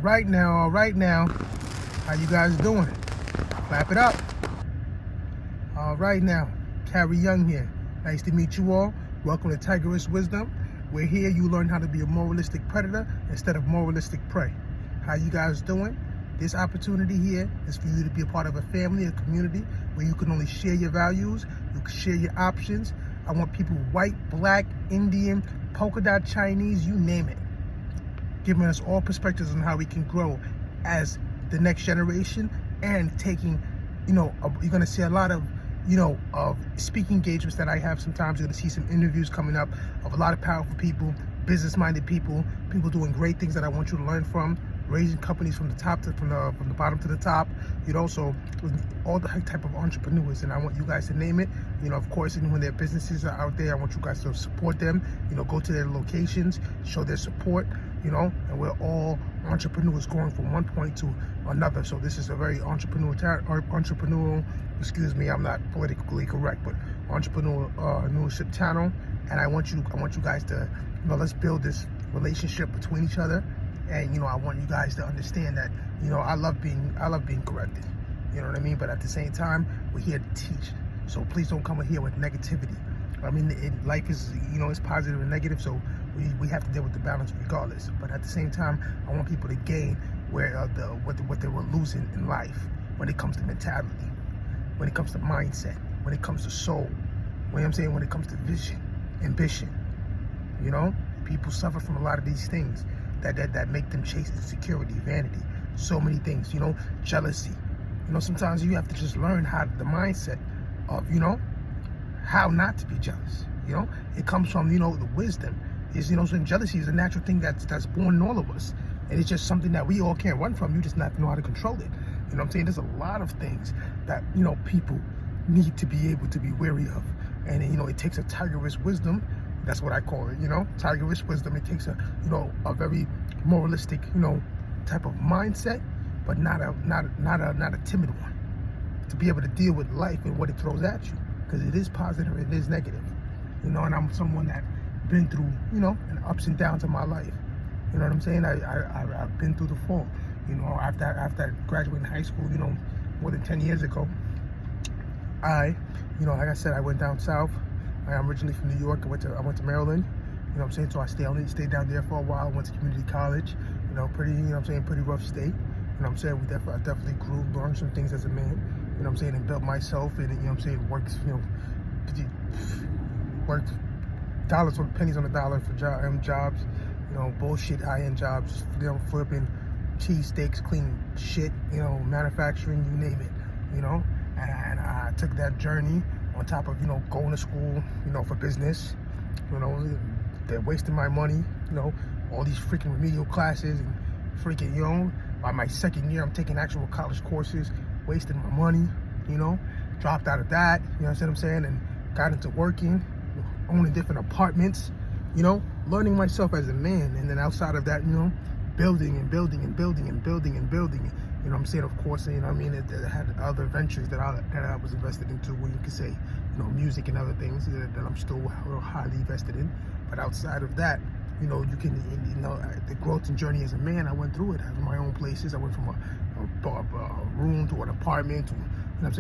all right now. How you guys doing? Clap it up. All right now, Carrie Young here. Nice to meet you all. Welcome to Tigerous Wisdom. We're here, you learn how to be a moralistic predator instead of moralistic prey. How you guys doing? This opportunity here is for you to be a part of a family, a community where you can only share your values, you can share your options. I want people white, black, Indian, polka dot Chinese, you name it. Giving us all perspectives on how we can grow as the next generation, and taking, you're going to see a lot of, of speaking engagements that I have sometimes. You're going to see some interviews coming up of a lot of powerful people, business-minded people doing great things that I want you to learn from, raising companies from the top to, from the bottom to the top. Also all the type of entrepreneurs, and I want you guys to name it. Of course, and when their businesses are out there, I want you guys to support them. Go to their locations, show their support. And we're all entrepreneurs going from one point to another. So this is a very entrepreneurial, excuse me, I'm not politically correct, but entrepreneurship channel. And I want you guys to, let's build this relationship between each other. And I want you guys to understand that, I love being corrected. You know what I mean? But at the same time, we're here to teach. So please don't come in here with negativity. I mean, life is, it's positive and negative, so we have to deal with the balance regardless. But at the same time, I want people to gain what they were losing in life when it comes to mentality, when it comes to mindset, when it comes to soul, when it comes to vision, ambition. People suffer from a lot of these things that make them chase insecurity, vanity, so many things, jealousy. Sometimes you have to just learn how the mindset of, how not to be jealous. It comes from, the wisdom. So jealousy is a natural thing that's born in all of us. And it's just something that we all can't run from. You just have to know how to control it. There's a lot of things that, people need to be able to be wary of. And, it takes a Tigerous wisdom. That's what I call it, Tigerous wisdom. It takes a very moralistic, type of mindset, but not a timid one, to be able to deal with life and what it throws at you. Because it is positive, it is negative. And I'm someone that been through, and ups and downs of my life. You know what I'm saying? I've been through the fall. After graduating high school, more than 10 years ago, like I said, I went down south. I'm originally from New York. I went to Maryland. So I stayed down there for a while. Went to community college. Pretty rough state. I definitely grew, learned some things as a man. And built myself, and worked dollars on pennies on the dollar for jobs, bullshit high-end jobs, flipping cheesesteaks, cleaning shit, manufacturing, you name it, and I took that journey on top of, going to school, for business. They're wasting my money, all these freaking remedial classes, and freaking, by my second year, I'm taking actual college courses, wasting my money, dropped out of that, what I'm saying, and got into working, owning different apartments, learning myself as a man. And then outside of that, building and building and building and building and building. Of course, it had other ventures that I was invested into, where you could say, music and other things that I'm still highly invested in. But outside of that, you can, the growth and journey as a man, I went through it, having my own places. I went from a room to an apartment, to,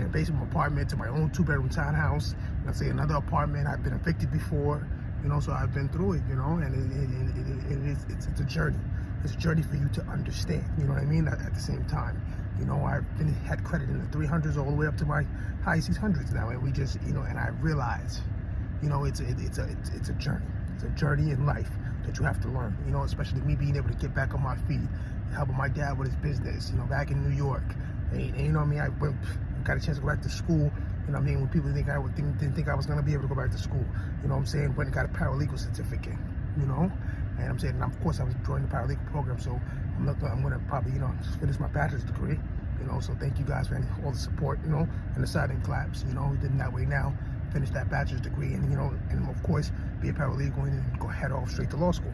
basement apartment, to my own 2-bedroom townhouse, another apartment. I've been evicted before, so I've been through it, and it's a journey. It's a journey for you to understand, at the same time. I've had credit in the 300s all the way up to my high 600s now, and we just, and I realize, it's a journey. It's a journey in life that you have to learn, especially me being able to get back on my feet, helping my dad with his business, back in New York. And I got a chance to go back to school, when people didn't think I was going to be able to go back to school, went and got a paralegal certificate, and of course I was joining the paralegal program, so I'm going to probably, finish my bachelor's degree, so thank you guys for all the support, and the silent claps, we did it that way now. Finish that bachelor's degree, and and of course be a paralegal and then go head off straight to law school.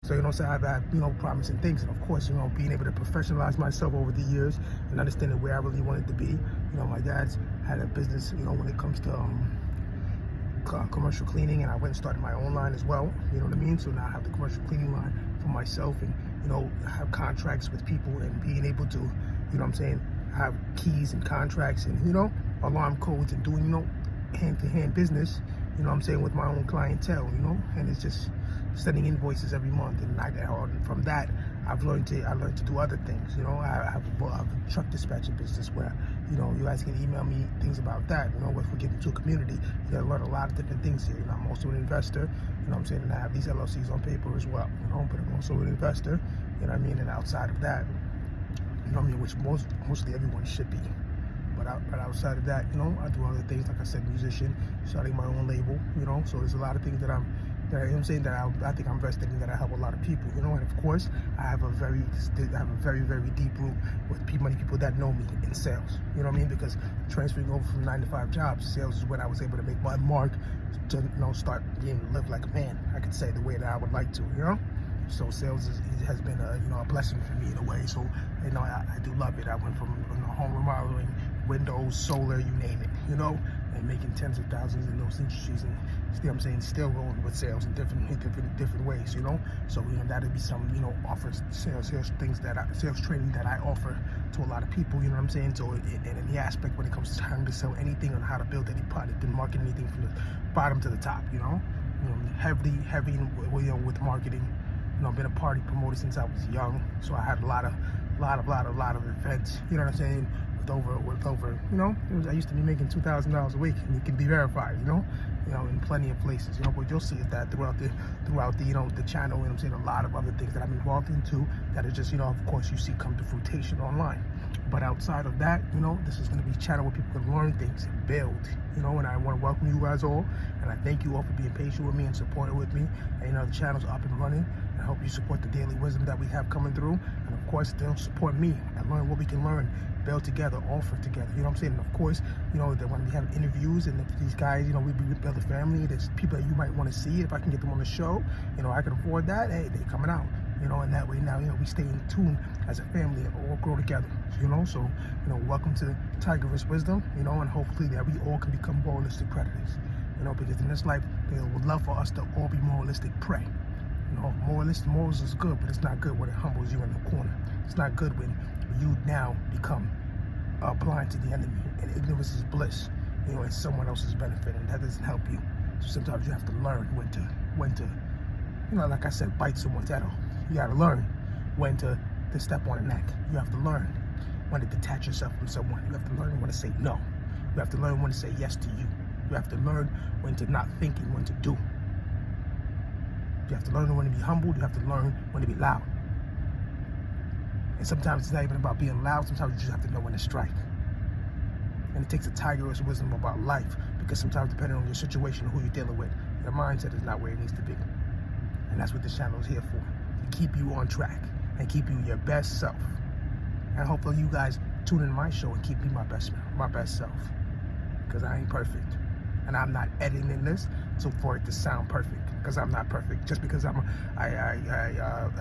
So so I've had promising things, and of course being able to professionalize myself over the years and understanding where I really wanted to be. My dad's had a business when it comes to commercial cleaning, and I went and started my own line as well. You know what I mean? So now I have the commercial cleaning line for myself, and have contracts with people, and being able to, have keys and contracts, and alarm codes, and doing hand-to-hand business. With my own clientele. And it's just sending invoices every month, and from that I learned to do other things. I have a truck dispatching business where you guys can email me things about that. If we get into a community, you gotta learn a lot of different things here. I'm also an investor, and I have these LLCs on paper as well, but I'm also an investor, and outside of that, which mostly everyone should be. But outside of that, I do other things, like I said, musician, starting my own label, so there's a lot of things that I think I'm vested in, that I help a lot of people, and of course, I have a very, very deep root with many people that know me in sales, because transferring over from 9-to-5 jobs, sales is when I was able to make my mark to, start being to live like a man, I could say, the way that I would like to, So sales has been a blessing for me in a way. So I do love it. I went from home remodeling, windows, solar, you name it, and making tens of thousands in those industries, and still going with sales in different ways, So that'd be some offers sales things sales training that I offer to a lot of people, So in any aspect, when it comes to time to sell anything, on how to build any product and market anything from the bottom to the top, heavy with marketing. I've been a party promoter since I was young, so I had a lot of events. With over, I used to be making $2,000 a week, and it can be verified, in plenty of places, but you'll see that throughout the channel, a lot of other things that I'm involved into that are just, of course, you see come to fruition online. But outside of that, this is going to be a channel where people can learn things and build, and I want to welcome you guys all, and I thank you all for being patient with me and supporting with me. And the channel's up and running. I hope you support the daily wisdom that we have coming through, and of course, they'll support me and learn what we can learn, build together, offer together. And of course, that when we have interviews, and if these guys, we build a family, there's people that you might want to see. If I can get them on the show, I can afford that. Hey, they're coming out. And that way now, we stay in tune as a family and all grow together, So, welcome to Tigerous Wisdom, and hopefully that we all can become moralistic predators, because in this life, they would love for us to all be moralistic prey. Morals is good, but it's not good when it humbles you in the corner. It's not good when you now become blind to the enemy, and ignorance is bliss, it's someone else's benefit, and that doesn't help you. So sometimes you have to learn when to, like I said, bite someone's head off. You got to learn when to step on a neck. You have to learn when to detach yourself from someone. You have to learn when to say no. You have to learn when to say yes to you. You have to learn when to not think and when to do. You have to learn when to be humble. You have to learn when to be loud. And sometimes it's not even about being loud. Sometimes you just have to know when to strike. And it takes a Tigerous wisdom about life, because sometimes, depending on your situation, who you're dealing with, your mindset is not where it needs to be. And that's what this channel is here for, to keep you on track and keep you your best self. And hopefully you guys tune in my show and keep me my best self, because I ain't perfect. And I'm not editing this for it to sound perfect, because I'm not perfect. Just because I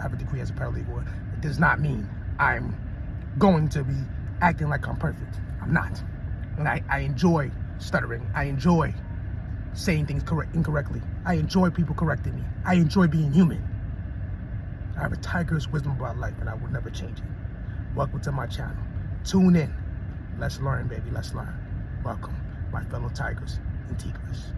have a degree as a paralegal, it does not mean I'm going to be acting like I'm perfect. I'm not. And I enjoy stuttering. I enjoy saying things incorrectly. I enjoy people correcting me. I enjoy being human. I have a Tigerous wisdom about life, and I will never change it. Welcome to my channel. Tune in. Let's learn, baby. Let's learn. Welcome, my fellow Tigers and Tigers.